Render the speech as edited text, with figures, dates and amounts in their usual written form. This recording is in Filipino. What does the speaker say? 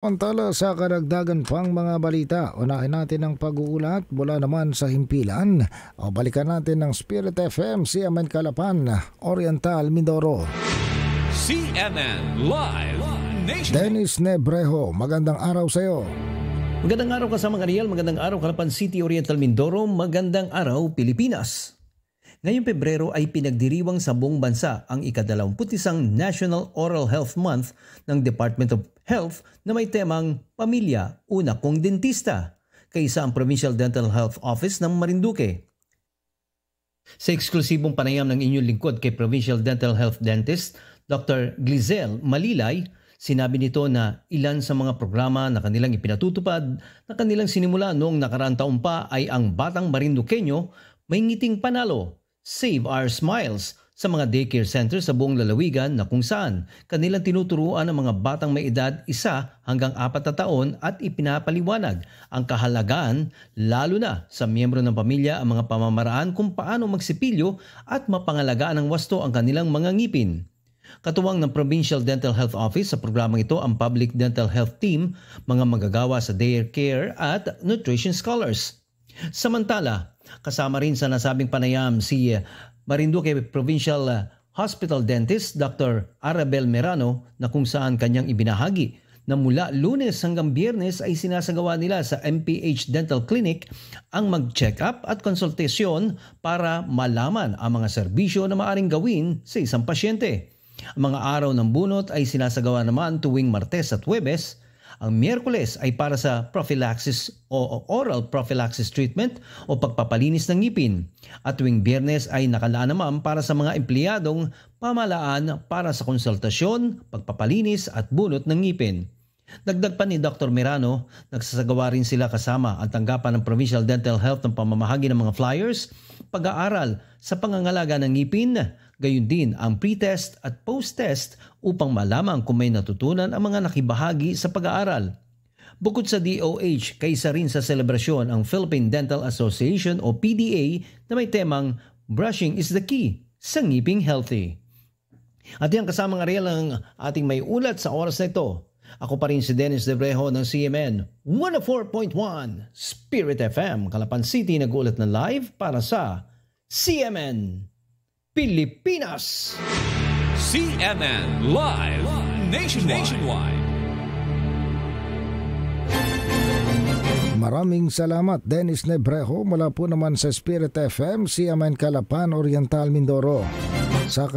Samantala sa karagdagan pang mga balita, unahin natin ang pag-uulat mula naman sa himpilan o balikan natin ng Spirit FM, CMN Calapan, Oriental, Mindoro. CMN Live Nation. Dennis Nebrejo, magandang araw sa iyo. Magandang araw kasama Ariel, magandang araw Calapan City, Oriental, Mindoro, magandang araw Pilipinas. Ngayong Pebrero ay pinagdiriwang sa buong bansa ang ika-21 National Oral Health Month ng Department of Health na may temang Pamilya, Una Kong Dentista, kaysa ang Provincial Dental Health Office ng Marinduque. Sa eksklusibong panayam ng inyong lingkod kay Provincial Dental Health Dentist, Dr. Glizel Malilay, sinabi nito na ilan sa mga programa na kanilang ipinatutupad na kanilang sinimula noong nakaraang taon pa ay ang Batang Marinduqueño May Ngiting Panalo, Save Our Smiles sa mga daycare center sa buong lalawigan na kung saan kanilang tinuturuan ang mga batang may edad 1 hanggang 4 na taon at ipinapaliwanag ang kahalagaan lalo na sa miyembro ng pamilya ang mga pamamaraan kung paano magsipilyo at mapangalagaan ng wasto ang kanilang mga ngipin. Katuwang ng Provincial Dental Health Office sa programang ito ang Public Dental Health Team, mga manggagawa sa daycare at nutrition scholars. Samantala, kasama rin sa nasabing panayam si Marinduque Provincial Hospital Dentist Dr. Arabel Merano na kung saan kanyang ibinahagi na mula Lunes hanggang Biyernes ay sinasagawa nila sa MPH Dental Clinic ang mag-check-up at konsultasyon para malaman ang mga serbisyo na maaring gawin sa isang pasyente. Ang mga araw ng bunot ay sinasagawa naman tuwing Martes at Huwebes. Ang Miyerkules ay para sa prophylaxis o oral prophylaxis treatment o pagpapalinis ng ngipin. At tuwing Biyernes ay nakalaan naman para sa mga empleyadong pamahalaan para sa konsultasyon, pagpapalinis at bunot ng ngipin. Dagdag pa ni Dr. Merano, nagsasagawa rin sila kasama ang tanggapan ng Provincial Dental Health ng pamamahagi ng mga flyers, pag-aaral sa pangangalaga ng ngipin, gayon din ang pre-test at post-test upang malaman kung may natutunan ang mga nakibahagi sa pag-aaral. Bukod sa DOH, kaisa rin sa selebrasyon ang Philippine Dental Association o PDA na may temang Brushing is the Key sa Ngiping Healthy. At yan kasamang Ariel ang ating may ulat sa oras na ito. Ako pa rin si Dennis Nebrejo ng CMN 104.1 Spirit FM, Calapan City, nag-uulat na live para sa CMN Pilipinas. CMN Live Nationwide. Maraming salamat Dennis Nebrejo mula po naman sa Spirit FM, CMN Calapan, Oriental, Mindoro. Sa